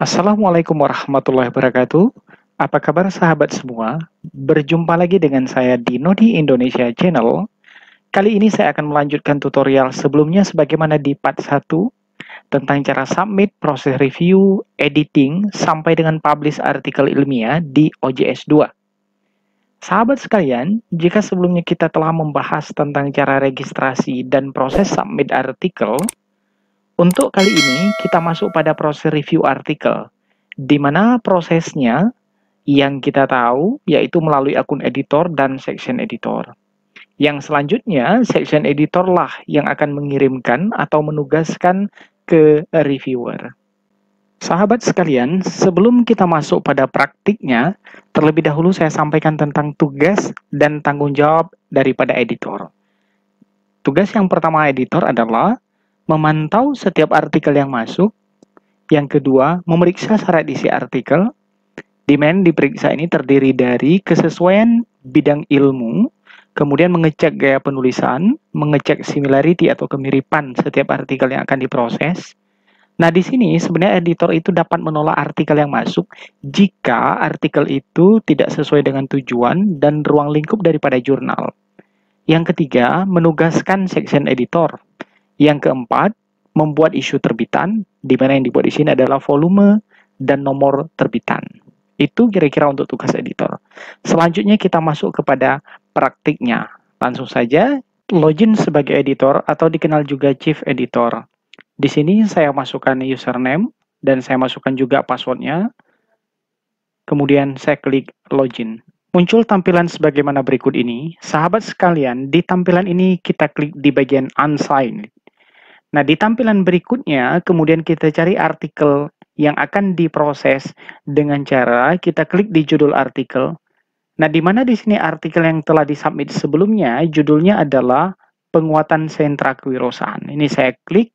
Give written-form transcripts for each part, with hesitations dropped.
Assalamualaikum warahmatullahi wabarakatuh. Apa kabar sahabat semua? Berjumpa lagi dengan saya di Nodi Indonesia Channel. Kali ini saya akan melanjutkan tutorial sebelumnya sebagaimana di part 1 tentang cara submit, proses review, editing, sampai dengan publish artikel ilmiah di OJS 2. Sahabat sekalian, jika sebelumnya kita telah membahas tentang cara registrasi dan proses submit artikel, untuk kali ini kita masuk pada proses review artikel, di mana prosesnya yang kita tahu yaitu melalui akun editor dan section editor. Yang selanjutnya, section editor lah yang akan mengirimkan atau menugaskan ke reviewer. Sahabat sekalian, sebelum kita masuk pada praktiknya, terlebih dahulu saya sampaikan tentang tugas dan tanggung jawab daripada editor. Tugas yang pertama editor adalah memantau setiap artikel yang masuk. Yang kedua, memeriksa syarat isi artikel. Demand diperiksa ini terdiri dari kesesuaian bidang ilmu, kemudian mengecek gaya penulisan, mengecek similarity atau kemiripan setiap artikel yang akan diproses. Nah, di sini sebenarnya editor itu dapat menolak artikel yang masuk jika artikel itu tidak sesuai dengan tujuan dan ruang lingkup daripada jurnal. Yang ketiga, menugaskan section editor. Yang keempat, membuat isu terbitan, di mana yang dibuat di sini adalah volume dan nomor terbitan. Itu kira-kira untuk tugas editor. Selanjutnya kita masuk kepada praktiknya. Langsung saja, login sebagai editor atau dikenal juga chief editor. Di sini saya masukkan username dan saya masukkan juga passwordnya. Kemudian saya klik login. Muncul tampilan sebagaimana berikut ini. Sahabat sekalian, di tampilan ini kita klik di bagian unsigned. Nah, di tampilan berikutnya, kemudian kita cari artikel yang akan diproses dengan cara kita klik di judul artikel. Nah, di mana di sini artikel yang telah disubmit sebelumnya, judulnya adalah penguatan sentra kewirausahaan. Ini saya klik.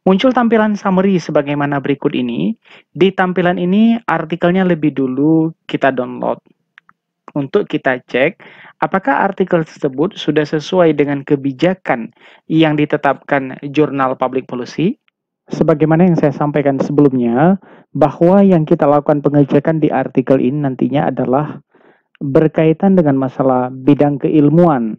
Muncul tampilan summary sebagaimana berikut ini. Di tampilan ini, artikelnya lebih dulu kita download. Untuk kita cek, apakah artikel tersebut sudah sesuai dengan kebijakan yang ditetapkan Jurnal Public Policy? Sebagaimana yang saya sampaikan sebelumnya, bahwa yang kita lakukan pengecekan di artikel ini nantinya adalah berkaitan dengan masalah bidang keilmuan.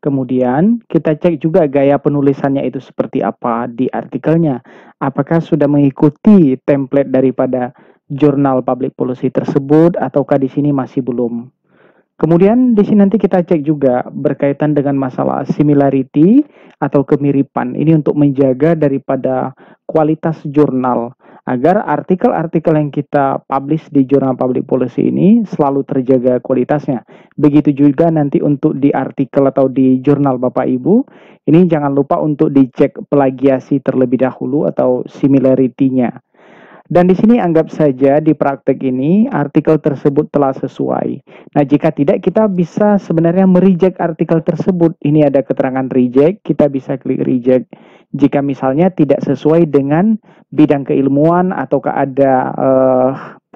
Kemudian kita cek juga gaya penulisannya itu seperti apa di artikelnya. Apakah sudah mengikuti template daripada Jurnal Public Policy tersebut ataukah di sini masih belum? Kemudian di sini nanti kita cek juga berkaitan dengan masalah similarity atau kemiripan. Ini untuk menjaga daripada kualitas jurnal agar artikel-artikel yang kita publish di Jurnal Public Policy ini selalu terjaga kualitasnya. Begitu juga nanti untuk di artikel atau di jurnal Bapak Ibu, ini jangan lupa untuk dicek plagiasi terlebih dahulu atau similarity-nya. Dan di sini anggap saja di praktek ini artikel tersebut telah sesuai. Nah, jika tidak kita bisa sebenarnya mereject artikel tersebut. Ini ada keterangan reject, kita bisa klik reject. Jika misalnya tidak sesuai dengan bidang keilmuan ataukah ada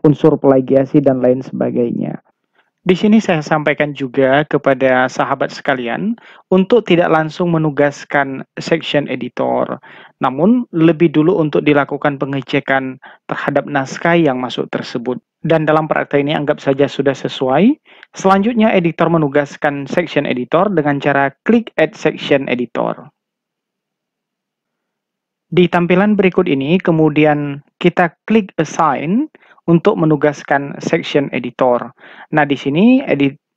unsur plagiasi dan lain sebagainya. Di sini saya sampaikan juga kepada sahabat sekalian untuk tidak langsung menugaskan section editor, namun lebih dulu untuk dilakukan pengecekan terhadap naskah yang masuk tersebut. Dan dalam praktek ini anggap saja sudah sesuai. Selanjutnya editor menugaskan section editor dengan cara klik add section editor. Di tampilan berikut ini kemudian kita klik assign untuk menugaskan section editor. Nah, di sini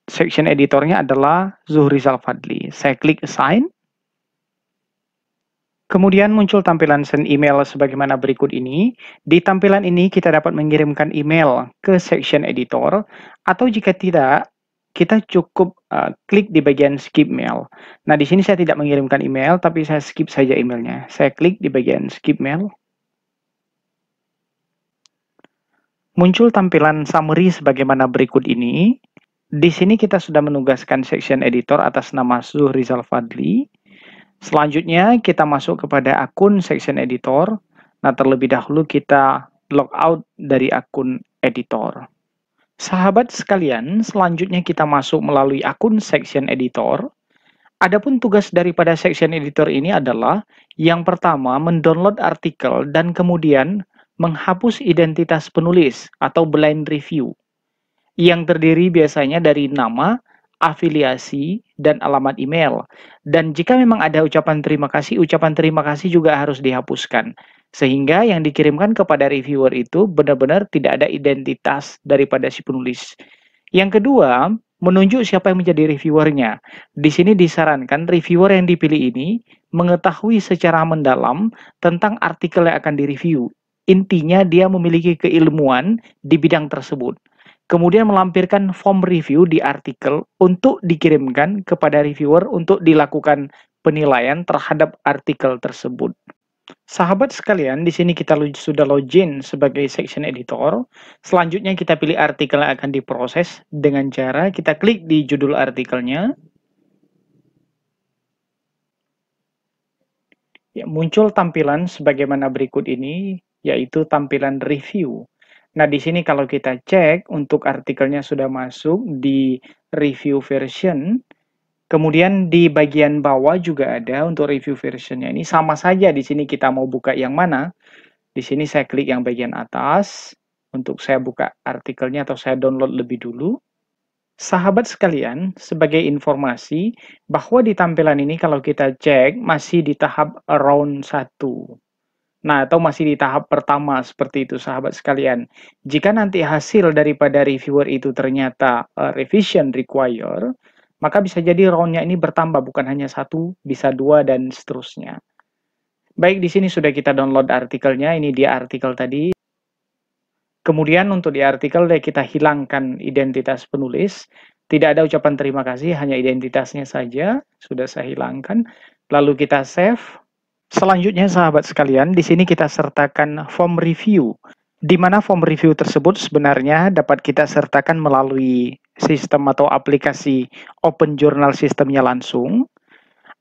section editornya adalah Zuhrizal Fadli. Saya klik assign. Kemudian muncul tampilan send email sebagaimana berikut ini. Di tampilan ini kita dapat mengirimkan email ke section editor atau jika tidak kita cukup klik di bagian skip mail. Nah, di sini saya tidak mengirimkan email tapi saya skip saja emailnya. Saya klik di bagian skip mail. Muncul tampilan summary sebagaimana berikut ini. Di sini kita sudah menugaskan section editor atas nama Zuhrizal Fadli. Selanjutnya kita masuk kepada akun section editor. Nah, terlebih dahulu kita log out dari akun editor. Sahabat sekalian, selanjutnya kita masuk melalui akun section editor. Adapun tugas daripada section editor ini adalah yang pertama mendownload artikel dan kemudian menghapus identitas penulis atau blind review yang terdiri biasanya dari nama, afiliasi, dan alamat email. Dan jika memang ada ucapan terima kasih juga harus dihapuskan. Sehingga yang dikirimkan kepada reviewer itu benar-benar tidak ada identitas daripada si penulis. Yang kedua, menunjuk siapa yang menjadi reviewernya. Di sini disarankan reviewer yang dipilih ini mengetahui secara mendalam tentang artikel yang akan direview. Intinya dia memiliki keilmuan di bidang tersebut. Kemudian melampirkan form review di artikel untuk dikirimkan kepada reviewer untuk dilakukan penilaian terhadap artikel tersebut. Sahabat sekalian, di sini kita sudah login sebagai section editor. Selanjutnya kita pilih artikel yang akan diproses dengan cara kita klik di judul artikelnya. Ya, muncul tampilan sebagaimana berikut ini, yaitu tampilan review. Nah, di sini kalau kita cek untuk artikelnya sudah masuk di review version, kemudian di bagian bawah juga ada untuk review versionnya. Ini sama saja di sini kita mau buka yang mana. Di sini saya klik yang bagian atas untuk saya buka artikelnya atau saya download lebih dulu. Sahabat sekalian, sebagai informasi bahwa di tampilan ini kalau kita cek masih di tahap round 1. Nah, atau masih di tahap pertama seperti itu sahabat sekalian. Jika nanti hasil daripada reviewer itu ternyata revision require, maka bisa jadi roundnya ini bertambah, bukan hanya 1, bisa 2 dan seterusnya. Baik, di sini sudah kita download artikelnya, ini dia artikel tadi. Kemudian untuk di artikel kita hilangkan identitas penulis, tidak ada ucapan terima kasih, hanya identitasnya saja, sudah saya hilangkan. Lalu kita save. Selanjutnya sahabat sekalian, di sini kita sertakan form review, di mana form review tersebut sebenarnya dapat kita sertakan melalui sistem atau aplikasi Open Journal sistemnya langsung,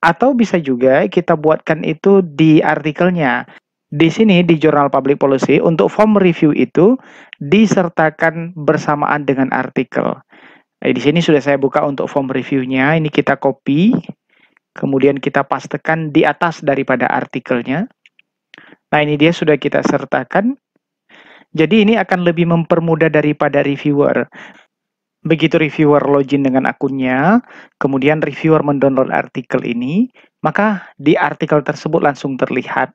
atau bisa juga kita buatkan itu di artikelnya. Di sini di Jurnal Public Policy untuk form review itu disertakan bersamaan dengan artikel. Nah, di sini sudah saya buka untuk form reviewnya. Ini kita copy, kemudian kita pastekan di atas daripada artikelnya. Nah, ini dia sudah kita sertakan. Jadi ini akan lebih mempermudah daripada reviewer. Begitu reviewer login dengan akunnya, kemudian reviewer mendownload artikel ini, maka di artikel tersebut langsung terlihat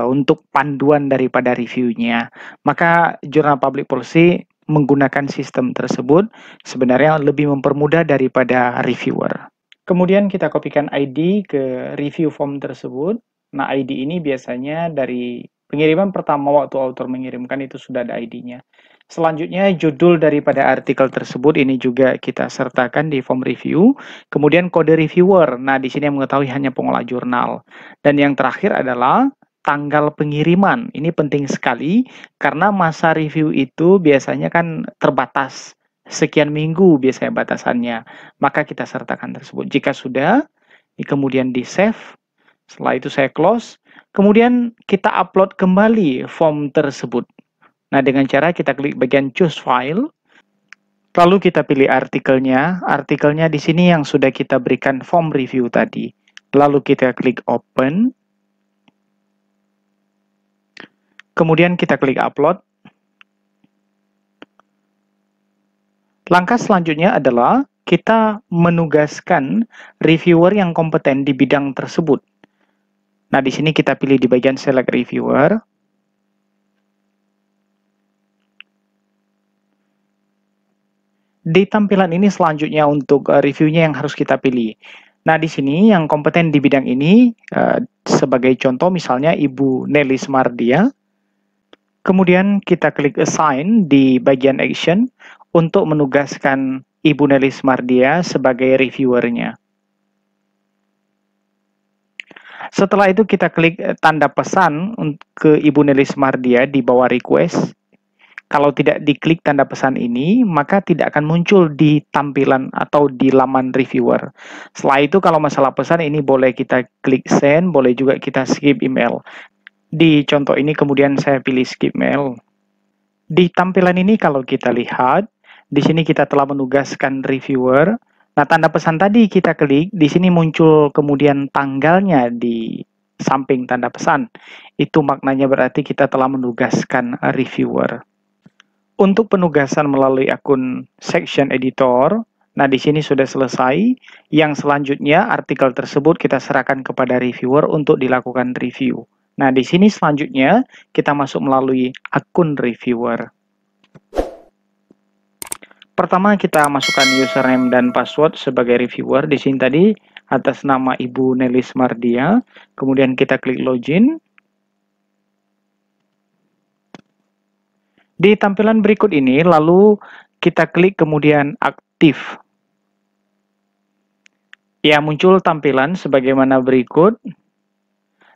untuk panduan daripada reviewnya. Maka Jurnal Public Policy menggunakan sistem tersebut sebenarnya lebih mempermudah daripada reviewer. Kemudian kita kopikan ID ke review form tersebut. Nah, ID ini biasanya dari pengiriman pertama waktu author mengirimkan itu sudah ada ID-nya. Selanjutnya judul daripada artikel tersebut ini juga kita sertakan di form review. Kemudian kode reviewer. Nah, di sini yang mengetahui hanya pengolah jurnal. Dan yang terakhir adalah tanggal pengiriman. Ini penting sekali karena masa review itu biasanya kan terbatas. Sekian minggu biasanya batasannya. Maka kita sertakan tersebut. Jika sudah, kemudian di save. Setelah itu saya close. Kemudian kita upload kembali form tersebut. Nah, dengan cara kita klik bagian choose file. Lalu kita pilih artikelnya. Artikelnya di sini yang sudah kita berikan form review tadi. Lalu kita klik open. Kemudian kita klik upload. Langkah selanjutnya adalah kita menugaskan reviewer yang kompeten di bidang tersebut. Nah, di sini kita pilih di bagian select reviewer. Di tampilan ini selanjutnya untuk reviewnya yang harus kita pilih. Nah, di sini yang kompeten di bidang ini, sebagai contoh misalnya Ibu Nelly Smardia. Kemudian kita klik assign di bagian action untuk menugaskan Ibu Nelly Smardia sebagai reviewernya. Setelah itu kita klik tanda pesan ke Ibu Nelly Smardia di bawah request. Kalau tidak diklik tanda pesan ini, maka tidak akan muncul di tampilan atau di laman reviewer. Setelah itu kalau masalah pesan ini boleh kita klik send, boleh juga kita skip email. Di contoh ini kemudian saya pilih skip mail. Di tampilan ini kalau kita lihat, di sini kita telah menugaskan reviewer. Nah, tanda pesan tadi kita klik, di sini muncul kemudian tanggalnya di samping tanda pesan. Itu maknanya berarti kita telah menugaskan reviewer. Untuk penugasan melalui akun section editor, nah di sini sudah selesai. Yang selanjutnya artikel tersebut kita serahkan kepada reviewer untuk dilakukan review. Nah di sini selanjutnya kita masuk melalui akun reviewer. Pertama kita masukkan username dan password sebagai reviewer. Di sini tadi atas nama Ibu Nelis Mardia. Kemudian kita klik login. Di tampilan berikut ini, lalu kita klik kemudian aktif. Ya, muncul tampilan sebagaimana berikut.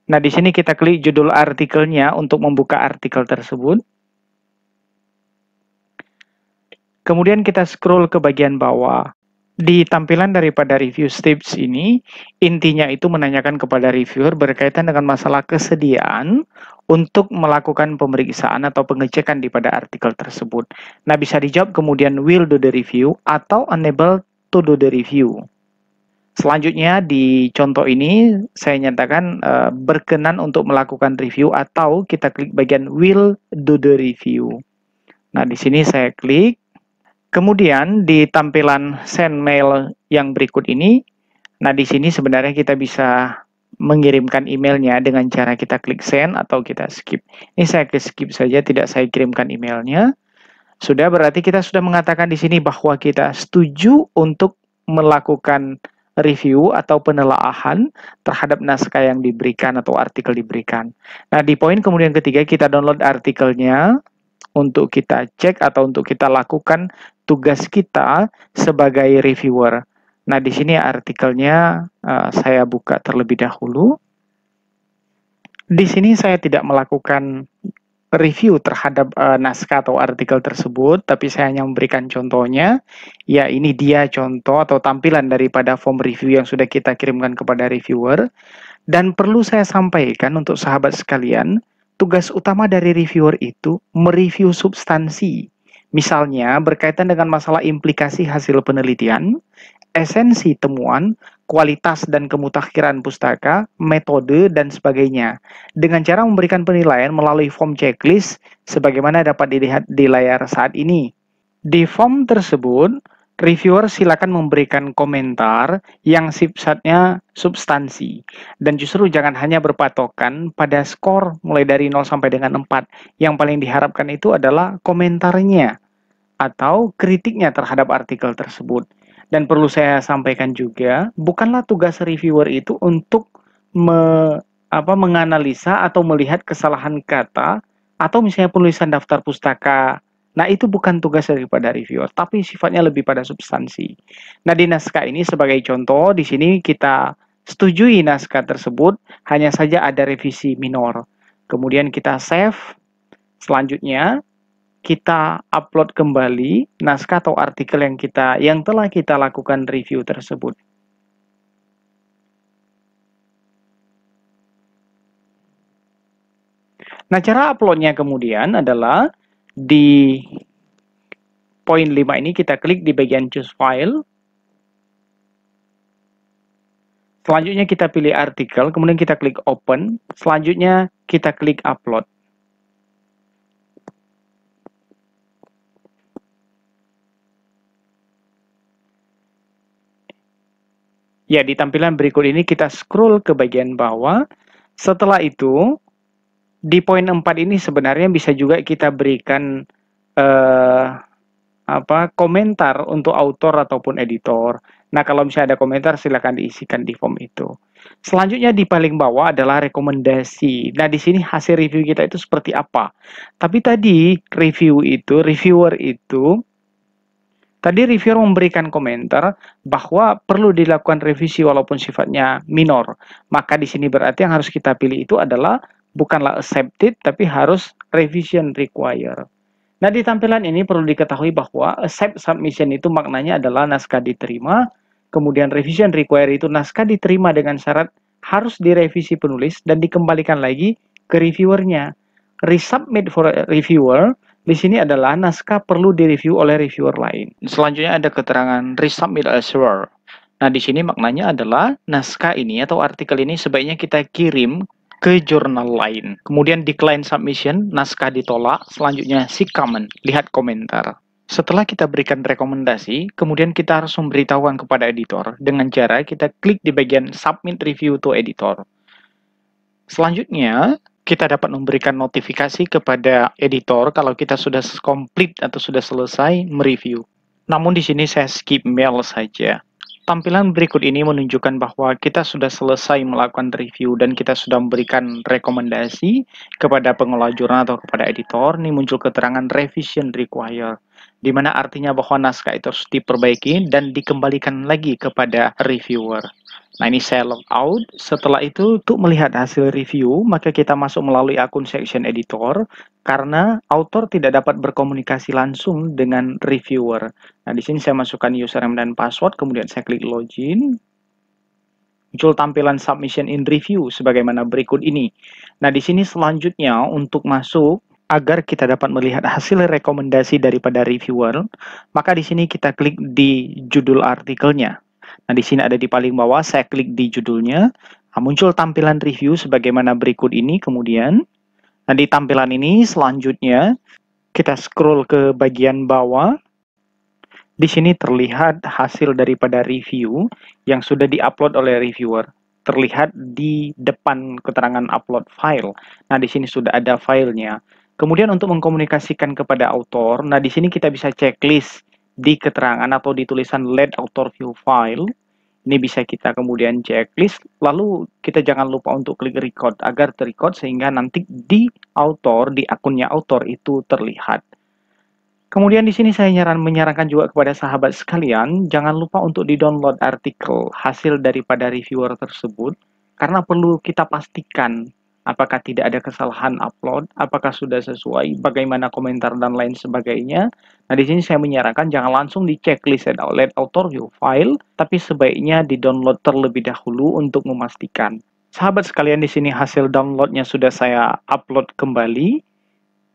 Nah, di sini kita klik judul artikelnya untuk membuka artikel tersebut. Kemudian kita scroll ke bagian bawah. Di tampilan daripada review tips ini, intinya itu menanyakan kepada reviewer berkaitan dengan masalah kesediaan untuk melakukan pemeriksaan atau pengecekan di pada artikel tersebut. Nah, bisa dijawab kemudian will do the review atau unable to do the review. Selanjutnya di contoh ini saya nyatakan berkenan untuk melakukan review atau kita klik bagian will do the review. Nah, di sini saya klik. Kemudian di tampilan send mail yang berikut ini, nah di sini sebenarnya kita bisa mengirimkan emailnya dengan cara kita klik send atau kita skip. Ini saya skip saja, tidak saya kirimkan emailnya. Sudah, berarti kita sudah mengatakan di sini bahwa kita setuju untuk melakukan review atau penelaahan terhadap naskah yang diberikan atau artikel diberikan. Nah, di poin kemudian ketiga kita download artikelnya untuk kita cek atau untuk kita lakukan tugas kita sebagai reviewer. Nah, di sini artikelnya saya buka terlebih dahulu. Di sini saya tidak melakukan review terhadap naskah atau artikel tersebut, tapi saya hanya memberikan contohnya. Ya, ini dia contoh atau tampilan daripada form review yang sudah kita kirimkan kepada reviewer. Dan perlu saya sampaikan untuk sahabat sekalian, tugas utama dari reviewer itu mereview substansi. Misalnya berkaitan dengan masalah implikasi hasil penelitian, esensi temuan, kualitas dan kemutakhiran pustaka, metode, dan sebagainya. Dengan cara memberikan penilaian melalui form checklist sebagaimana dapat dilihat di layar saat ini. Di form tersebut, reviewer silakan memberikan komentar yang sifatnya substansi. Dan justru jangan hanya berpatokan pada skor mulai dari 0 sampai dengan 4. Yang paling diharapkan itu adalah komentarnya atau kritiknya terhadap artikel tersebut. Dan perlu saya sampaikan juga, bukanlah tugas reviewer itu untuk menganalisa atau melihat kesalahan kata atau misalnya penulisan daftar pustaka. Nah, itu bukan tugas daripada reviewer, tapi sifatnya lebih pada substansi. Nah, di naskah ini sebagai contoh, di sini kita setujui naskah tersebut, hanya saja ada revisi minor. Kemudian kita save. Selanjutnya, kita upload kembali naskah atau artikel yang telah kita lakukan review tersebut. Nah, cara uploadnya kemudian adalah di poin 5 ini kita klik di bagian choose file. Selanjutnya kita pilih artikel, kemudian kita klik open. Selanjutnya kita klik upload. Ya, di tampilan berikut ini kita scroll ke bagian bawah. Setelah itu, di poin 4 ini sebenarnya bisa juga kita berikan komentar untuk autor ataupun editor. Nah, kalau misalnya ada komentar, silakan diisikan di form itu. Selanjutnya di paling bawah adalah rekomendasi. Nah, di sini hasil review kita itu seperti apa. Tapi tadi reviewer itu memberikan komentar bahwa perlu dilakukan revisi walaupun sifatnya minor. Maka di sini berarti yang harus kita pilih itu adalah bukanlah accepted, tapi harus revision require. Nah, di tampilan ini perlu diketahui bahwa accept submission itu maknanya adalah naskah diterima, kemudian revision require itu naskah diterima dengan syarat harus direvisi penulis dan dikembalikan lagi ke reviewernya. Resubmit for reviewer, di sini adalah naskah perlu direview oleh reviewer lain. Selanjutnya ada keterangan resubmit elsewhere. Nah, di sini maknanya adalah naskah ini atau artikel ini sebaiknya kita kirim ke jurnal lain. Kemudian decline submission, naskah ditolak. Selanjutnya seek comment, lihat komentar. Setelah kita berikan rekomendasi, kemudian kita harus memberitahukan kepada editor dengan cara kita klik di bagian submit review to editor. Selanjutnya, kita dapat memberikan notifikasi kepada editor kalau kita sudah komplit atau sudah selesai mereview. Namun di sini saya skip mail saja. Tampilan berikut ini menunjukkan bahwa kita sudah selesai melakukan review dan kita sudah memberikan rekomendasi kepada pengelola jurnal atau kepada editor. Ini muncul keterangan revision required, di mana artinya bahwa naskah itu harus diperbaiki dan dikembalikan lagi kepada reviewer. Nah, ini saya log out. Setelah itu, untuk melihat hasil review, maka kita masuk melalui akun section editor, karena author tidak dapat berkomunikasi langsung dengan reviewer. Nah, di sini saya masukkan username dan password, kemudian saya klik login. Muncul tampilan submission in review sebagaimana berikut ini. Nah, di sini selanjutnya untuk masuk agar kita dapat melihat hasil rekomendasi daripada reviewer, maka di sini kita klik di judul artikelnya. Nah, di sini ada di paling bawah, saya klik di judulnya. Nah, muncul tampilan review sebagaimana berikut ini kemudian. Nah, di tampilan ini selanjutnya kita scroll ke bagian bawah. Di sini terlihat hasil daripada review yang sudah diupload oleh reviewer. Terlihat di depan keterangan upload file. Nah, di sini sudah ada filenya. Kemudian untuk mengkomunikasikan kepada author, nah di sini kita bisa checklist di keterangan atau di tulisan let author view file. Ini bisa kita kemudian checklist, lalu kita jangan lupa untuk klik record agar terrecord sehingga nanti di author, di akunnya author itu terlihat. Kemudian di sini saya menyarankan juga kepada sahabat sekalian, jangan lupa untuk di-download artikel hasil daripada reviewer tersebut, karena perlu kita pastikan apakah tidak ada kesalahan upload, apakah sudah sesuai, bagaimana komentar dan lain sebagainya. Nah, di sini saya menyarankan jangan langsung di checklist let author view file, tapi sebaiknya di-download terlebih dahulu untuk memastikan. Sahabat sekalian, di sini hasil downloadnya sudah saya upload kembali.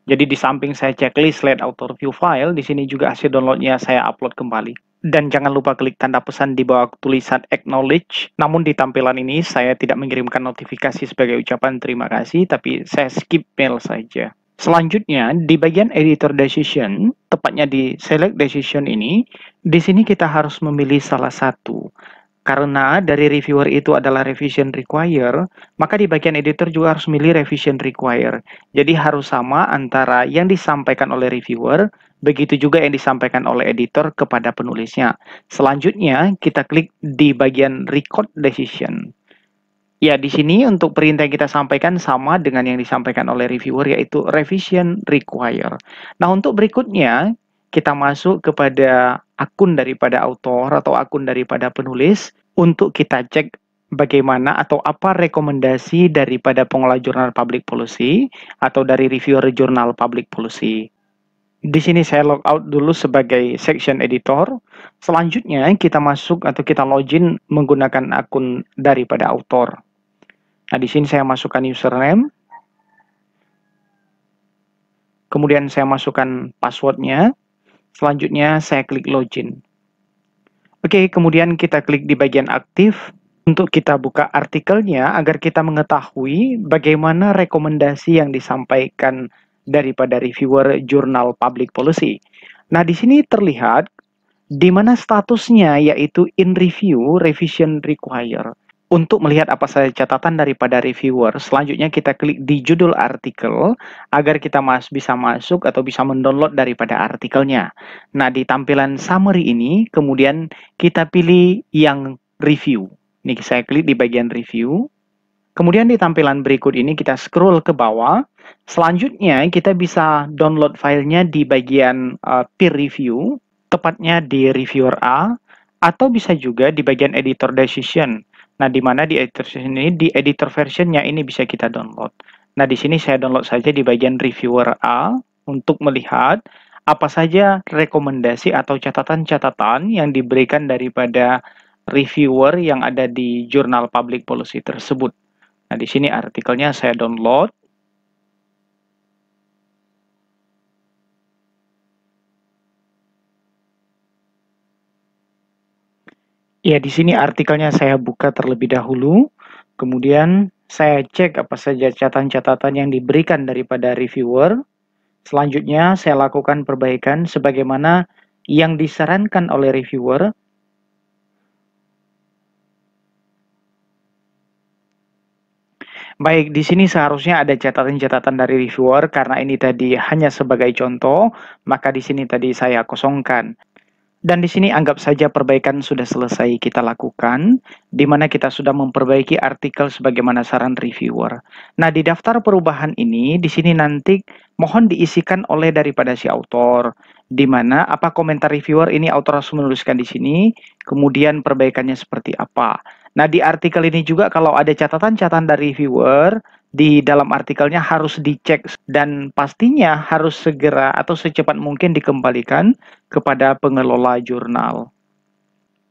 Jadi di samping saya checklist let author view file, di sini juga hasil downloadnya saya upload kembali. Dan jangan lupa klik tanda pesan di bawah tulisan acknowledge. Namun di tampilan ini saya tidak mengirimkan notifikasi sebagai ucapan terima kasih, tapi saya skip mail saja. Selanjutnya, di bagian editor decision, tepatnya di select decision ini, di sini kita harus memilih salah satu. Karena dari reviewer itu adalah revision require, maka di bagian editor juga harus milih revision require. Jadi harus sama antara yang disampaikan oleh reviewer, begitu juga yang disampaikan oleh editor kepada penulisnya. Selanjutnya, kita klik di bagian record decision. Ya, di sini untuk perintah yang kita sampaikan sama dengan yang disampaikan oleh reviewer, yaitu revision require. Nah, untuk berikutnya, kita masuk kepada akun daripada author atau akun daripada penulis untuk kita cek bagaimana atau apa rekomendasi daripada pengelola jurnal public policy atau dari reviewer jurnal public policy. Di sini saya log out dulu sebagai section editor. Selanjutnya kita masuk atau kita login menggunakan akun daripada author. Nah, di sini saya masukkan username. Kemudian saya masukkan passwordnya. Selanjutnya saya klik login. Oke, kemudian kita klik di bagian aktif untuk kita buka artikelnya agar kita mengetahui bagaimana rekomendasi yang disampaikan daripada reviewer jurnal public policy. Nah, di sini terlihat di mana statusnya yaitu in review revision require. Untuk melihat apa saja catatan daripada reviewer, selanjutnya kita klik di judul artikel agar kita bisa masuk atau bisa mendownload daripada artikelnya. Nah, di tampilan summary ini, kemudian kita pilih yang review. Ini saya klik di bagian review. Kemudian di tampilan berikut ini kita scroll ke bawah. Selanjutnya kita bisa download filenya di bagian peer review, tepatnya di reviewer A, atau bisa juga di bagian editor decision. Nah, di mana di editor decision ini, di editor versionnya ini bisa kita download. Nah, di sini saya download saja di bagian reviewer A untuk melihat apa saja rekomendasi atau catatan-catatan yang diberikan daripada reviewer yang ada di jurnal public policy tersebut. Nah, di sini artikelnya saya download. Ya, di sini artikelnya saya buka terlebih dahulu, kemudian saya cek apa saja catatan-catatan yang diberikan daripada reviewer. Selanjutnya, saya lakukan perbaikan sebagaimana yang disarankan oleh reviewer. Baik, di sini seharusnya ada catatan-catatan dari reviewer karena ini tadi hanya sebagai contoh, maka di sini tadi saya kosongkan. Dan di sini anggap saja perbaikan sudah selesai kita lakukan, di mana kita sudah memperbaiki artikel sebagaimana saran reviewer. Nah, di daftar perubahan ini, di sini nanti mohon diisikan oleh daripada si autor, di mana apa komentar reviewer ini autor harus menuliskan di sini, kemudian perbaikannya seperti apa. Nah, di artikel ini juga kalau ada catatan-catatan dari reviewer, di dalam artikelnya harus dicek dan pastinya harus segera atau secepat mungkin dikembalikan kepada pengelola jurnal.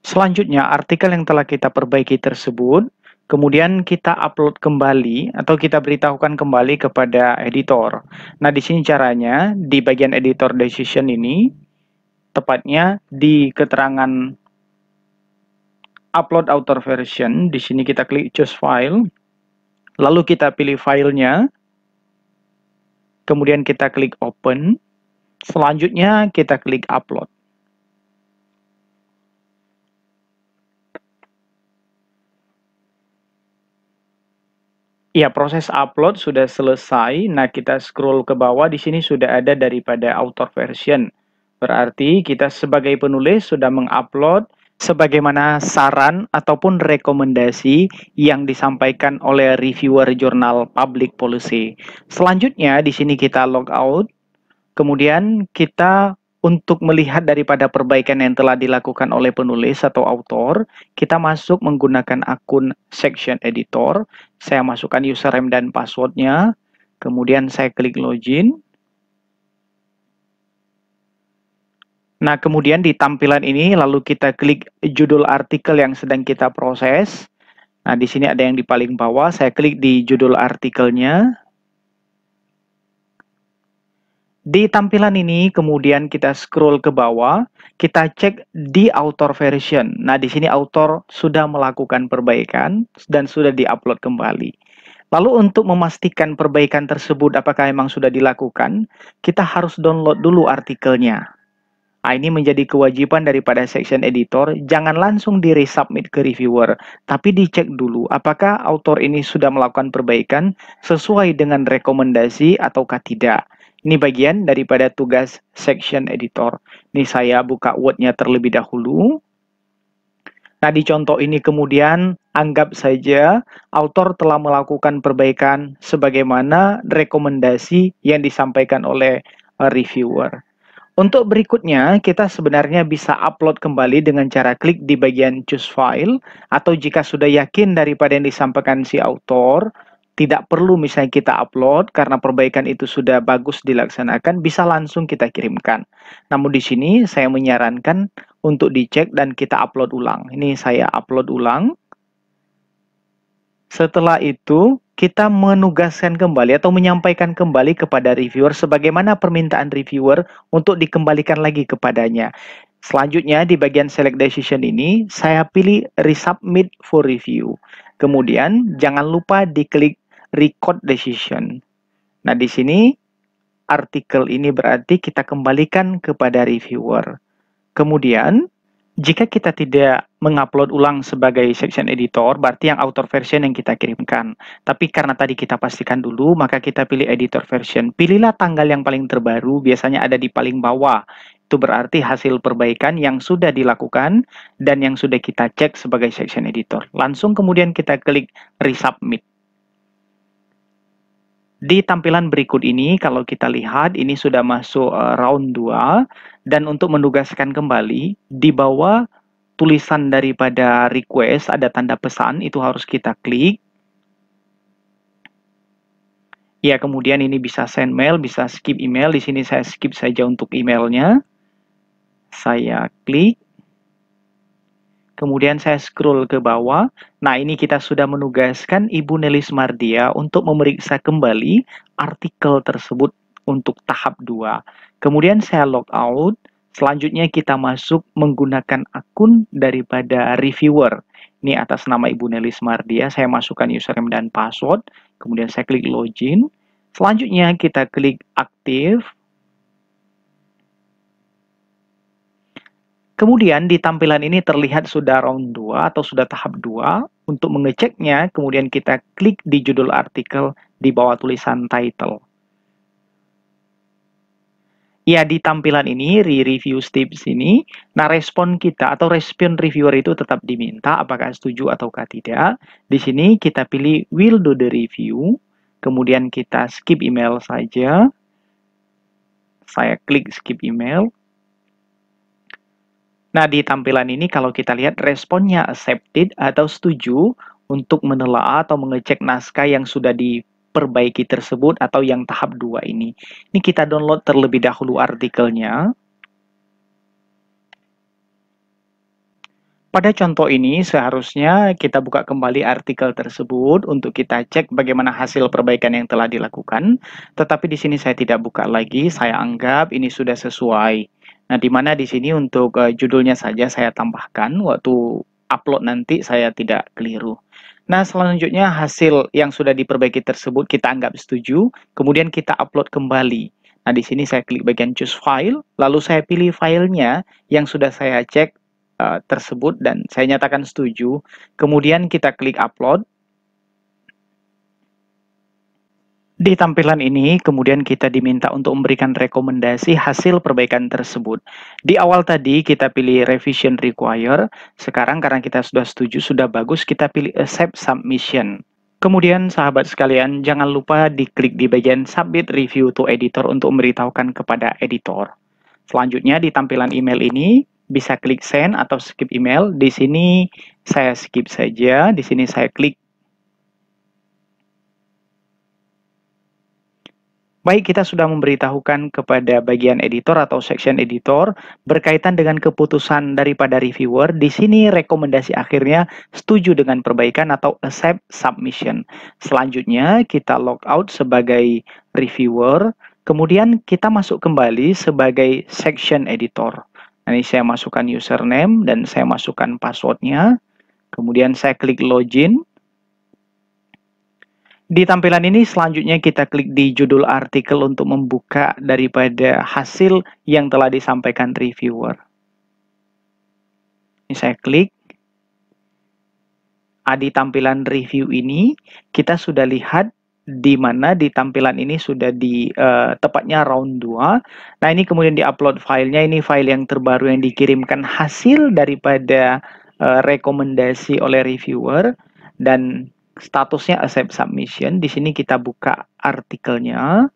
Selanjutnya, artikel yang telah kita perbaiki tersebut, kemudian kita upload kembali atau kita beritahukan kembali kepada editor. Nah, di sini caranya, di bagian editor decision ini, tepatnya di keterangan upload author version, di sini kita klik choose file, lalu kita pilih filenya, kemudian kita klik open, selanjutnya kita klik upload. Ya, proses upload sudah selesai. Nah, kita scroll ke bawah, di sini sudah ada daripada author version. Berarti kita sebagai penulis sudah mengupload sebagaimana saran ataupun rekomendasi yang disampaikan oleh reviewer jurnal Public Policy. Selanjutnya, di sini kita log out. Kemudian kita untuk melihat daripada perbaikan yang telah dilakukan oleh penulis atau autor, kita masuk menggunakan akun section editor. Saya masukkan username dan passwordnya. Kemudian saya klik login. Nah, kemudian di tampilan ini lalu kita klik judul artikel yang sedang kita proses. Nah, di sini ada yang di paling bawah, saya klik di judul artikelnya. Di tampilan ini kemudian kita scroll ke bawah, kita cek di author version. Nah, di sini author sudah melakukan perbaikan dan sudah diupload kembali. Lalu untuk memastikan perbaikan tersebut apakah memang sudah dilakukan, kita harus download dulu artikelnya. Nah, ini menjadi kewajiban daripada section editor, jangan langsung di-resubmit ke reviewer, tapi dicek dulu apakah author ini sudah melakukan perbaikan sesuai dengan rekomendasi ataukah tidak. Ini bagian daripada tugas section editor. Ini saya buka Word-nya terlebih dahulu. Nah, di contoh ini kemudian anggap saja author telah melakukan perbaikan sebagaimana rekomendasi yang disampaikan oleh reviewer. Untuk berikutnya, kita sebenarnya bisa upload kembali dengan cara klik di bagian choose file, atau jika sudah yakin daripada yang disampaikan si author, tidak perlu misalnya kita upload karena perbaikan itu sudah bagus dilaksanakan, bisa langsung kita kirimkan. Namun di sini saya menyarankan untuk dicek dan kita upload ulang. Ini saya upload ulang. Setelah itu, kita menugaskan kembali atau menyampaikan kembali kepada reviewer sebagaimana permintaan reviewer untuk dikembalikan lagi kepadanya. Selanjutnya, di bagian select decision ini, saya pilih resubmit for review. Kemudian, jangan lupa diklik record decision. Nah, di sini, artikel ini berarti kita kembalikan kepada reviewer. Kemudian, jika kita tidak mengupload ulang sebagai section editor, berarti yang author version yang kita kirimkan. Tapi karena tadi kita pastikan dulu, maka kita pilih editor version. Pilihlah tanggal yang paling terbaru, biasanya ada di paling bawah. Itu berarti hasil perbaikan yang sudah dilakukan dan yang sudah kita cek sebagai section editor. Langsung kemudian kita klik resubmit. Di tampilan berikut ini, kalau kita lihat, ini sudah masuk round 2. Dan untuk menugaskan kembali, di bawah tulisan daripada request, ada tanda pesan, itu harus kita klik. Ya, kemudian ini bisa send mail, bisa skip email. Di sini saya skip saja untuk emailnya. Saya klik. Kemudian saya scroll ke bawah. Nah, ini kita sudah menugaskan Ibu Nelis Mardia untuk memeriksa kembali artikel tersebut untuk tahap 2. Kemudian saya log out. Selanjutnya kita masuk menggunakan akun daripada reviewer. Ini atas nama Ibu Nelly Smardia, saya masukkan username dan password, kemudian saya klik login. Selanjutnya kita klik aktif. Kemudian di tampilan ini terlihat sudah round 2 atau sudah tahap 2. Untuk mengeceknya, kemudian kita klik di judul artikel di bawah tulisan title. Ya, di tampilan ini, review tips ini, nah respon kita atau respon reviewer itu tetap diminta apakah setuju ataukah tidak. Di sini kita pilih will do the review, kemudian kita skip email saja. Saya klik skip email. Nah, di tampilan ini kalau kita lihat responnya accepted atau setuju untuk menelaah atau mengecek naskah yang sudah diperbaiki tersebut atau yang tahap 2 ini. Ini kita download terlebih dahulu artikelnya. Pada contoh ini, seharusnya kita buka kembali artikel tersebut untuk kita cek bagaimana hasil perbaikan yang telah dilakukan. Tetapi di sini saya tidak buka lagi, saya anggap ini sudah sesuai. Nah, di mana di sini untuk judulnya saja saya tambahkan, waktu upload nanti saya tidak keliru. Nah, selanjutnya hasil yang sudah diperbaiki tersebut kita anggap setuju, kemudian kita upload kembali. Nah, di sini saya klik bagian choose file, lalu saya pilih filenya yang sudah saya cek tersebut dan saya nyatakan setuju. Kemudian kita klik upload. Di tampilan ini, kemudian kita diminta untuk memberikan rekomendasi hasil perbaikan tersebut. Di awal tadi kita pilih revision require, sekarang karena kita sudah setuju, sudah bagus, kita pilih accept submission. Kemudian sahabat sekalian, jangan lupa diklik di bagian submit review to editor untuk memberitahukan kepada editor. Selanjutnya di tampilan email ini, bisa klik send atau skip email. Di sini saya skip saja, di sini saya klik. Baik, kita sudah memberitahukan kepada bagian editor atau section editor berkaitan dengan keputusan daripada reviewer. Di sini rekomendasi akhirnya setuju dengan perbaikan atau accept submission. Selanjutnya kita log out sebagai reviewer, kemudian kita masuk kembali sebagai section editor. Nah, ini saya masukkan username dan saya masukkan passwordnya. Kemudian saya klik login. Di tampilan ini selanjutnya kita klik di judul artikel untuk membuka daripada hasil yang telah disampaikan reviewer. Ini saya klik. Di tampilan review ini kita sudah lihat di mana di tampilan ini sudah di tepatnya round 2. Nah, ini kemudian di-upload filenya, ini file yang terbaru yang dikirimkan hasil daripada rekomendasi oleh reviewer dan statusnya accept submission. Di sini kita buka artikelnya.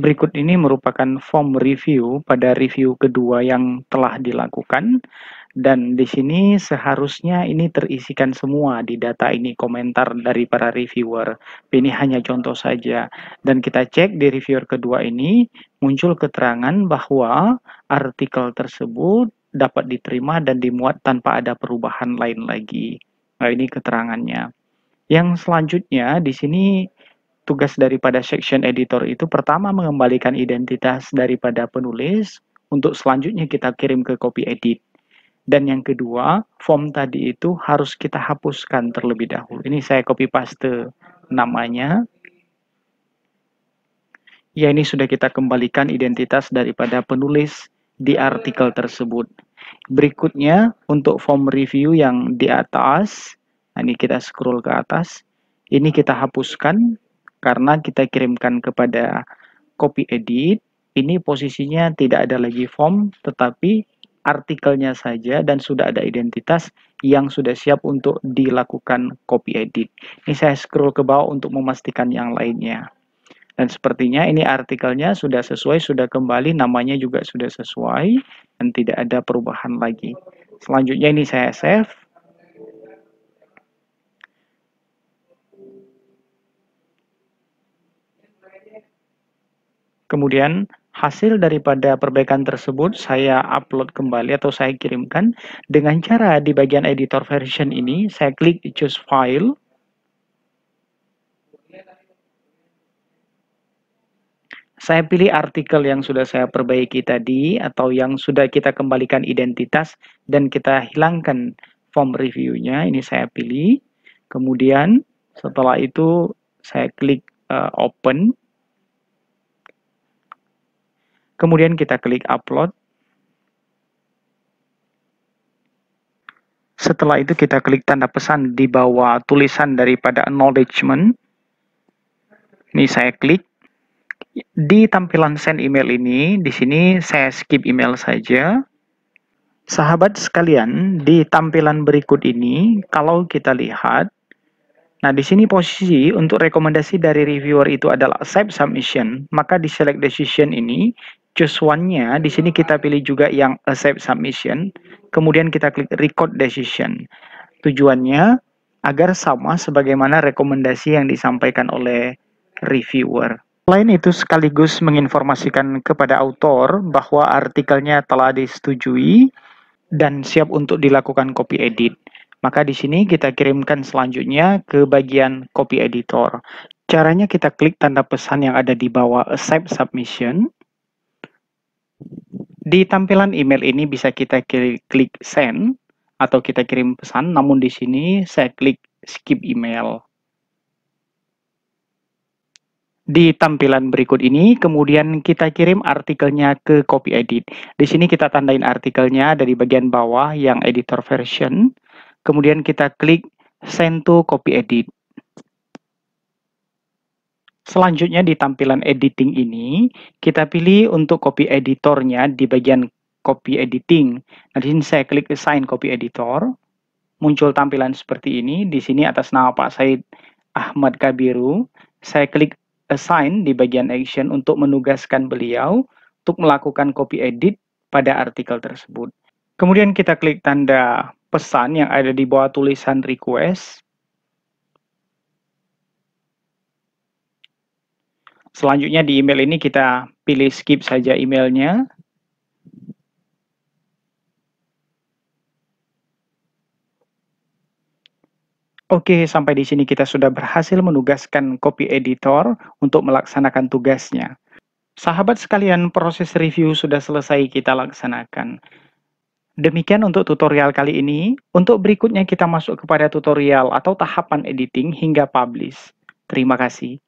Berikut ini merupakan form review pada review kedua yang telah dilakukan. Dan di sini seharusnya ini terisikan semua di data ini komentar dari para reviewer. Ini hanya contoh saja. Dan kita cek di reviewer kedua ini muncul keterangan bahwa artikel tersebut dapat diterima dan dimuat tanpa ada perubahan lain lagi. Nah, ini keterangannya. Yang selanjutnya di sini tugas daripada section editor itu pertama mengembalikan identitas daripada penulis untuk selanjutnya kita kirim ke copy edit. Dan yang kedua, form tadi itu harus kita hapuskan terlebih dahulu. Ini saya copy paste namanya. Ya, ini sudah kita kembalikan identitas daripada penulis di artikel tersebut. Berikutnya, untuk form review yang di atas, nah ini kita scroll ke atas, ini kita hapuskan karena kita kirimkan kepada copy edit. Ini posisinya tidak ada lagi form, tetapi artikelnya saja dan sudah ada identitas yang sudah siap untuk dilakukan copy edit. Ini saya scroll ke bawah untuk memastikan yang lainnya. Dan sepertinya ini artikelnya sudah sesuai, sudah kembali, namanya juga sudah sesuai, dan tidak ada perubahan lagi. Selanjutnya ini saya save. Kemudian hasil daripada perbaikan tersebut saya upload kembali atau saya kirimkan dengan cara di bagian editor version ini, saya klik choose file. Saya pilih artikel yang sudah saya perbaiki tadi atau yang sudah kita kembalikan identitas dan kita hilangkan form reviewnya. Ini saya pilih. Kemudian setelah itu saya klik open. Kemudian kita klik upload. Setelah itu kita klik tanda pesan di bawah tulisan daripada acknowledgement. Ini saya klik. Di tampilan send email ini, di sini saya skip email saja. Sahabat sekalian, di tampilan berikut ini, kalau kita lihat, nah di sini posisi untuk rekomendasi dari reviewer itu adalah accept submission, maka di select decision ini, choose one-nya, di sini kita pilih juga yang accept submission, kemudian kita klik record decision. Tujuannya agar sama sebagaimana rekomendasi yang disampaikan oleh reviewer. Selain itu, sekaligus menginformasikan kepada autor bahwa artikelnya telah disetujui dan siap untuk dilakukan copy edit. Maka di sini kita kirimkan selanjutnya ke bagian copy editor. Caranya kita klik tanda pesan yang ada di bawah accept submission. Di tampilan email ini bisa kita klik send atau kita kirim pesan, namun di sini saya klik skip email. Di tampilan berikut ini, kemudian kita kirim artikelnya ke copy edit. Di sini kita tandain artikelnya dari bagian bawah yang editor version. Kemudian kita klik send to copy edit. Selanjutnya di tampilan editing ini, kita pilih untuk copy editornya di bagian copy editing. Nah, di sini saya klik assign copy editor. Muncul tampilan seperti ini. Di sini atas nama Pak Said Ahmad Kabiru, saya klik assign di bagian action untuk menugaskan beliau untuk melakukan copy edit pada artikel tersebut. Kemudian kita klik tanda pesan yang ada di bawah tulisan request. Selanjutnya di email ini kita pilih skip saja emailnya. Oke, sampai di sini kita sudah berhasil menugaskan copy editor untuk melaksanakan tugasnya. Sahabat sekalian, proses review sudah selesai kita laksanakan. Demikian untuk tutorial kali ini. Untuk berikutnya kita masuk kepada tutorial atau tahapan editing hingga publish. Terima kasih.